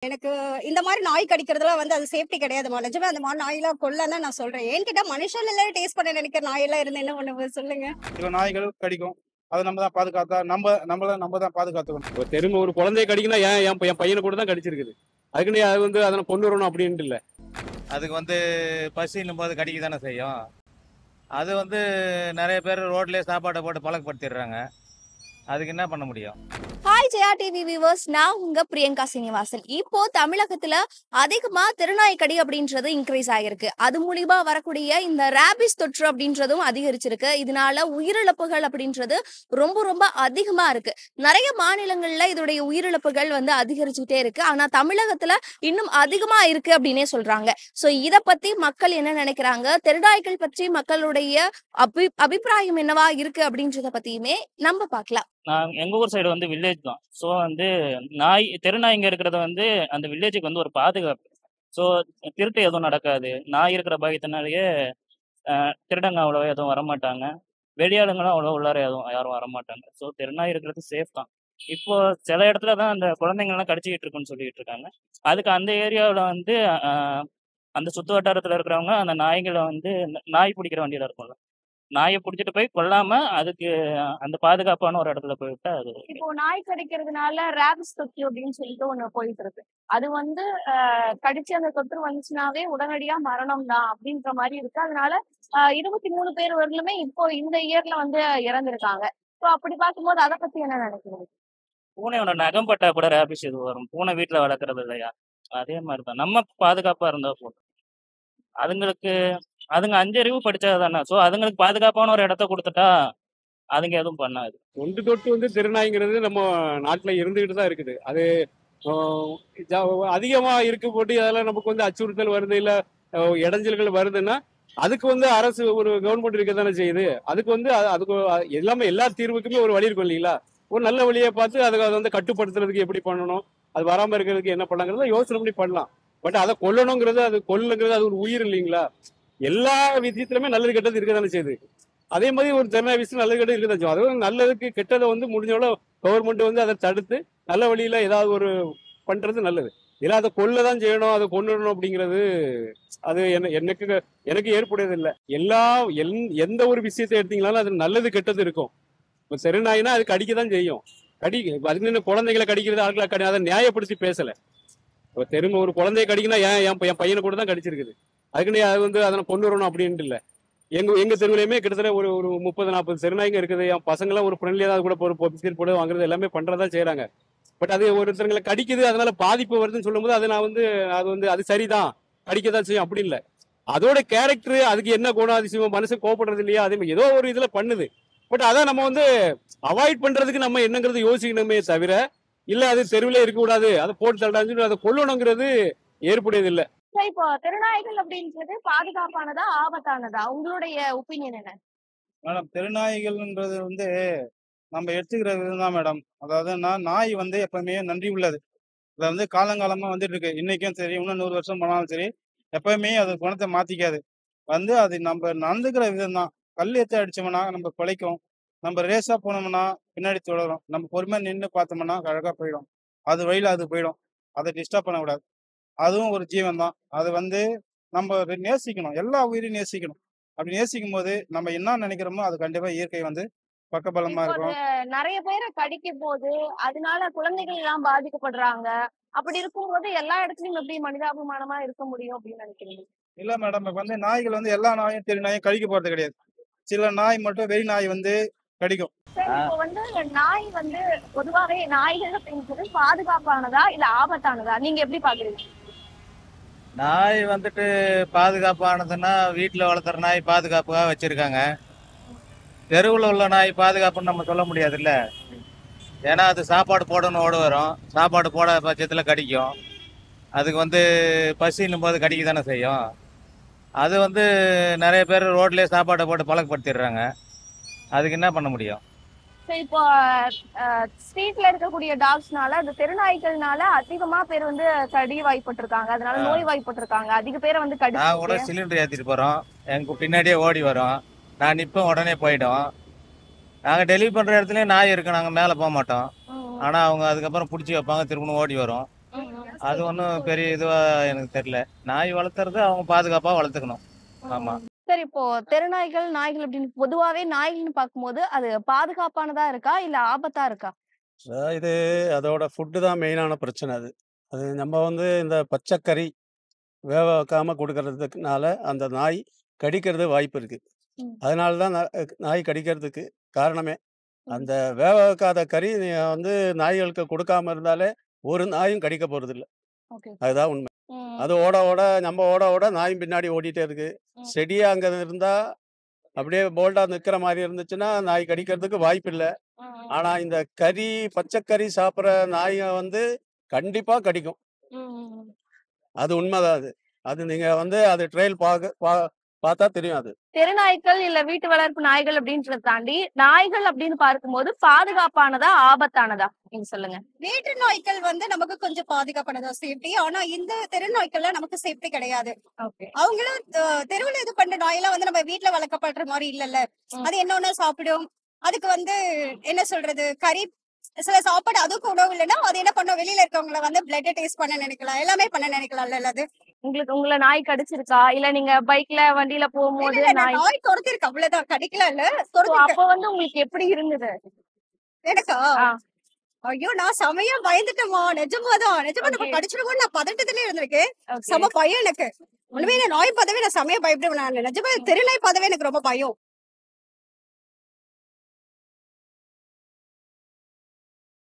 எனக்கு இந்த மாதிரி நாய் கடிக்கிறதுலாம் வந்து அது சேஃப்டி கிடையாதுமா. நிஜமே அந்த மாதிரி நாயெல்லாம் கொல்லன்னு தான் நான் சொல்றேன். ஏன்னு கேட்டா மனுஷன் எல்லாம் டேஸ்ட் பண்ண நினைக்கிற நாயெல்லாம் இருந்து என்ன பண்ணுவோம் சொல்லுங்க? சில நாய்கள் கடிக்கும். அத நம்ம தான் பாதுகாத்தா நம்ம தான் பாதுகாத்துக்கணும். இப்போ திரும்ப ஒரு குழந்தைய கடிக்குன்னா என் பையனை கூட தான் கடிச்சிருக்குது. அதுக்குன்னு அது வந்து அதனை கொண்டு வரணும் அப்படின்ட்டு இல்லை. அதுக்கு வந்து பசின்னும் போது கடிக்க தானே செய்யும். அது வந்து நிறைய பேர் ரோட்லேயே சாப்பாட்டை போட்டு பழக்கப்படுத்திடுறாங்க. அதுக்கு என்ன பண்ண முடியும்? ஹாய் ஜெயா டிவி வியூவர்ஸ், நான் உங்க பிரியங்கா சீனிவாசன். இப்போ தமிழகத்துல அதிகமா திருநாய்க்கடி அப்படின்றது இன்க்ரீஸ் ஆகிருக்கு. அது மூலியமா வரக்கூடிய இந்த ரேபிஸ் தொற்று அப்படின்றதும் அதிகரிச்சிருக்கு. இதனால உயிரிழப்புகள் அப்படின்றது ரொம்ப ரொம்ப அதிகமா இருக்கு. நிறைய மாநிலங்கள்ல இதோடைய உயிரிழப்புகள் வந்து அதிகரிச்சுட்டே இருக்கு. ஆனா தமிழகத்துல இன்னும் அதிகமா இருக்கு அப்படின்னே சொல்றாங்க. சோ இத பத்தி மக்கள் என்ன நினைக்கிறாங்க, திருநாய்கள் பற்றி மக்களுடைய அபிப்பிராயம் என்னவா இருக்கு அப்படின்றத பத்தியுமே நம்ம பார்க்கலாம். நான் எங்க ஊர் சைடு வந்து வில்லேஜ் தான். ஸோ வந்து தெருநாய்ங்க இருக்கிறது வந்து அந்த வில்லேஜுக்கு வந்து ஒரு பாதுகாப்பு. ஸோ திருட்டு எதுவும் நடக்காது. நாய் இருக்கிற பயத்தினாலேயே திருடங்க அவ்வளோ எதுவும் வரமாட்டாங்க. வெளியாளுங்களும் அவ்வளோ உள்ளார யாரும் வரமாட்டாங்க. ஸோ தெருநாய் இருக்கிறது சேஃப் தான். இப்போ சில இடத்துல தான் அந்த குழந்தைங்கள்லாம் கடிச்சிக்கிட்டு இருக்குன்னு சொல்லிட்டு இருக்காங்க. அதுக்கு அந்த ஏரியாவில் வந்து அந்த சுற்று வட்டாரத்தில் இருக்கிறவங்க அந்த நாய்களை வந்து நாய் பிடிக்கிற வண்டியில் இருக்கும்ல, நாயை பிடிச்சிட்டு போய் கொல்லாம அதுக்கு அந்த பாதுகாப்பான ஒரு இடத்துல போய்விட்டா அது. இப்போ நாய் கடிக்கிறதுனால ரேபிஸ் தொற்று அப்படின்னு சொல்லிட்டு ஒண்ணு போயிட்டு இருக்கு. அது வந்து கடிச்சு அந்த தொற்று வந்துச்சுனாவே உடனடியா மரணம் தான் அப்படின்ற மாதிரி இருக்கு. அதனால 23 பேர் வரலுமே இப்போ இந்த இயர்ல வந்து இறந்திருக்காங்க. ஸோ அப்படி பார்க்கும்போது அதை பத்தி என்ன நினைக்கிறீங்க? பூனையோட நகம் பட்டா கூட ரேபிஸ் இது வரும். பூனை வீட்டுல வளர்க்கறது இல்லையா, அதே மாதிரிதான் நம்ம பாதுகாப்பா இருந்தா போதும். அதுங்க அஞ்சறிவு படிச்சது தானே. ஸோ அதுங்களுக்கு பாதுகாப்பான ஒரு இடத்த கொடுத்துட்டா அதுங்க எதுவும் பண்ணாது. தொன்று தொட்டு வந்து திருநாய்ங்கிறது நம்ம நாட்டில் இருந்துகிட்டு தான் இருக்குது. அது அதிகமாக இருக்க போட்டு அதெல்லாம் நமக்கு வந்து அச்சுறுத்தல் வருது, இல்லை இடைஞ்சல்கள் வருதுன்னா அதுக்கு வந்து அரசு ஒரு கவர்மெண்ட் இருக்க தானே செய்யுது. அதுக்கு வந்து அதுக்கு எல்லாமே எல்லா தீர்வுக்குமே ஒரு வழி இருக்கும் இல்லைங்களா. ஒரு நல்ல வழியை பார்த்து அதை வந்து கட்டுப்படுத்துறதுக்கு எப்படி பண்ணணும், அது வராமல் இருக்கிறதுக்கு என்ன பண்ணலாங்கிறத யோசனை பண்ணி பண்ணலாம். பட் அதை கொல்லணுங்கிறது, அது கொல்லுங்கிறது அது ஒரு உயிர் இல்லைங்களா. எல்லா விஷயத்திலுமே நல்லது கெட்டது இருக்க தானே செய்யுது. அதே மாதிரி ஒரு தெருநாய் விஷயம் நல்லது கெட்டது இருக்க தான் செய்யும். அதுவும் நல்லதுக்கு கெட்டதை வந்து முடிஞ்சவளோ கவர்மெண்ட் வந்து அதை தடுத்து நல்ல வழியில ஏதாவது ஒரு பண்றது நல்லது. இல்லை அதை கொல்லதான் செய்யணும், அதை கொண்டுடணும் அப்படிங்கிறது அது எனக்கு ஏற்புடையது இல்லை. எந்த ஒரு விஷயத்தை எடுத்தீங்களாலும் அது நல்லது கெட்டது இருக்கும். இப்போ தெருநாய்னா அது கடிக்கதான் செய்யும். அதுக்கு குழந்தைகளை கடிக்கிறது ஆட்களை அதை நியாயப்படுத்தி பேசல. இப்போ ஒரு குழந்தைய கடிக்குன்னா என் பையனை கூட தான் கடிச்சிருக்குது. அதுக்குன்னு அது வந்து அதனை கொண்டு வரணும் அப்படின்ட்டு இல்லை. எங்க தெருவிலையுமே கிட்டத்தட்ட ஒரு 30-40 தெருநாய்ங்க இருக்குது. என் பசங்களாம் ஒரு ஃப்ரெண்ட்லியாக கூட பிஸ்கெட் போட வாங்குறது எல்லாமே பண்றதா செய்யறாங்க. பட் அது ஒருத்தருங்களை கடிக்குது, அதனால பாதிப்பு வருதுன்னு சொல்லும்போது அது சரிதான், கடிக்கதான் செய்யும் அப்படி இல்லை. அதோட கேரக்டர், அதுக்கு என்ன குணாதிசயம், மனுஷன் கோபப்படுறது இல்லையா, அதே மாதிரி ஏதோ ஒரு இதுல பண்ணுது. பட் அதை நம்ம வந்து அவாய்ட் பண்றதுக்கு நம்ம என்னங்கிறது யோசிக்கணுமே தவிர, இல்ல அது தெருவிலே இருக்கக்கூடாது, அதை போட்டு தள்ளான்னு அதை கொல்லணுங்கிறது ஏற்புடையது இல்லை. இப்போ திருநாய்கள் அப்படின்றது பாதுகாப்பானதா ஆபத்தானதா, உங்களுடைய ஒப்பீனியன் என்ன? மேடம், தெருநாய்கள்ன்றது வந்து நம்ம எடுத்துக்கிற விதம் தான் மேடம். அதாவது நாய் வந்து எப்பவுமே நன்றி உள்ளது. அதை வந்து காலங்காலமா வந்துட்டு இருக்கு. இன்னைக்கும் சரி, இன்னும் 100 வருஷம் போனாலும் சரி, எப்பவுமே அது குணத்தை மாத்திக்காது. வந்து அது நம்ம நடந்துக்கிற விதம் தான். கல் எடுத்து அடிச்சோம்னா நம்ம குலைக்கும், நம்ம ரேஸா போனோம்னா பின்னாடி தொடரும், நம்ம பொறுமையா நின்று பார்த்தோம்னா அழகா போயிடும். அது வழியில அது போயிடும். அதை டிஸ்டர்ப் பண்ணக்கூடாது. அதுவும் ஒரு ஜீவன் தான். அது வந்து நம்ம நேசிக்கணும், எல்லா உயிரையும் நேசிக்கணும். அப்படி நேசிக்கும் போது நம்ம என்ன நினைக்கிறோமோ அது கண்டிப்பா இயற்கை வந்து பக்கபலமா இப்போ இருக்கும். நிறைய பேரை கடிக்கும் போது அதனால குழந்தைகள் எல்லாம் பாதிக்கப்படுறாங்க. அப்படி இருக்கும்போது எல்லா இடத்துலயும் எப்படி மனிதாபிமானமா இருக்க முடியும் அப்படின்னு நினைக்கிறீங்க? இல்ல மேடம், இப்ப வந்து நாய்கள் வந்து எல்லா நாயும் தெரு நாயும் கடிக்க போறது கிடையாது. சில நாய் மட்டும் வெறி நாய் வந்து கடிக்கும். சரி, இப்போ வந்து நாய் வந்து பொதுவாவே நாய்கள் அப்படின்றது பாதுகாப்பானதா இல்ல ஆபத்தானதா, நீங்க எப்படி பாக்குறீங்க? நாய் வந்துட்டு பாதுகாப்பானதுன்னா வீட்டில் வளர்த்துற நாய் பாதுகாப்பாக வச்சிருக்காங்க. தெருவில் உள்ள நாய் பாதுகாப்புன்னு நம்ம சொல்ல முடியாதுல்ல. ஏன்னா அது சாப்பாடு போடணும் ஓடு வரும், சாப்பாடு போட பட்சத்தில் கடிக்கும். அதுக்கு வந்து பசின்னும் போது கடிக்க தானே செய்யும். அது வந்து நிறைய பேர் ரோட்லேயே சாப்பாட்டை போட்டு பழக்கப்படுத்திடுறாங்க. அதுக்கு என்ன பண்ண முடியும்? இப்போ ஸ்ட்ரீட்ல இருக்கக்கூடிய டாக்ஸ்னால, அந்த தெருநாய்கள்னால அதிகமா பேர் வந்து கடி வாய்ப்பட்டிருக்காங்க, அதனால நோய் வாய்ப்பட்டிருக்காங்க. அதிக பேரை வந்து நான் கூட சிலிண்டர் ஏற்றிட்டு போறோம், எனக்கு பின்னாடியே ஓடி வரும், நான் நிற்பேன், உடனே போயிடும். நாங்கள் டெலிவரி பண்ற இடத்துலயே நாய் இருக்கு, நாங்கள் மேலே போக மாட்டோம். ஆனா அவங்க அதுக்கப்புறம் பிடிச்சி வைப்பாங்க, திரும்பவும் ஓடி வரும். அது ஒன்றும் பெரிய இதுவாக எனக்கு தெரியல. நாய் வளர்த்துறது அவங்க பாதுகாப்பாக வளர்த்துக்கணும். ஆமாம். சரி, இப்போ தெருநாய்கள், நாய்கள் அப்படின்னு பொதுவாவே நாய்கள்னு பார்க்கும்போது அது பாதுகாப்பானதா இருக்கா? இல்ல ஆபத்தா இருக்கா? இது அதோட ஃபுட்டு தான் மெயினான பிரச்சனை அது. அது நம்ம வந்து இந்த பச்சைக்கறி வேக வைக்காம குடுக்கறதுக்குனால, அந்த நாய் கடிக்கிறது வாய்ப்பு இருக்கு. ம். அதனால தான் நாய் கடிக்கிறதுக்கு காரணமே. ம். அந்த வேக வைக்காத கறி நீங்க வந்து நாய்களுக்கு குடுக்காம இருந்தாலே, ஒரு நாயும் கடிக்க போறதில்ல. ஓகே. அதுதான் உண்மை. ம். அது நம்ம ஓட நாயும் பின்னாடி ஓடிட்டே இருக்கு. ம். ஸ்டெடியா அங்க இருந்தா, அப்படியே போல்டா நிக்கிற மாரி இருந்துச்சுன்னா, நாய் கடிக்கிறதுக்கு வாய்ப்பில்ல. ம். ஆனா, இந்த பச்சைக்கறி சாப்பிடுற நாய்ங்க வந்து கண்டிப்பா கடிக்கும். ம். அது உண்மைதான் அது. அது நீங்க வந்து அது ட்ரையல் பார்த்தா தெரியும் அது. தெருநாய்கள் இல்ல வீட்டு வளர்ப்பு நாய்கள் அப்படின்றத தாண்டி நாய்கள் அப்படின்னு பார்க்கும்போது பாதுகாப்பானதா, ஆபத்தானதா? நீங்க சொல்லுங்க. வீட்டு நாய்கள் வந்து நமக்கு கொஞ்சம் பாதுகாப்பானதா சேஃப்டி. ஆனா இந்த தெரு நாய்க்கள்லாம் நமக்கு சேஃப்டி கிடையாது. ஓகே. அவங்களும் தெருவுல இது பண்ற நாயெல்லாம் வந்து நம்ம வீட்ல வளர்க்கப்படுற மாதிரி இல்லல்ல. ம். அது என்ன ஒண்ணு சாப்பிடும். அதுக்கு வந்து என்ன சொல்றது, கறி சில சாப்பாடு அதுக்கு உணவு இல்லைன்னா அது என்ன பண்ணும், வெளியில இருக்கவங்கள வந்து பிளட் டேஸ்ட் பண்ண நினைக்கலாம், எல்லாமே பண்ண நினைக்கலாம்ல அது. உங்கள நாய் கடிச்சிருக்கா? இல்ல நீங்க பைக்ல வண்டியில இல்ல போகும்போது இல்ல நான் நாய் நாய் துரத்திருக்கு, அவ்வளவுதான், கடிக்கலாம் இல்ல, So, துரத்திருக்கு. அப்ப வந்து உங்களுக்கு எப்படி இருந்தது? எனக்கா ஆ. ஐயோ நான் செமையா பயந்துட்டேமா, நிஜமா நம்ம ஓகே. கடிச்சிருவோம், நான் பதட்டத்திலே இருந்திருக்கேன். ஓகே. செம பயம் எனக்கு. உண்மையிலே நாய் பார்த்தாவே நான் செமையா பயப்படுவேன். நான் நிஜமா தெரு நாய் பார்த்தாவே எனக்கு ரொம்ப பயம்.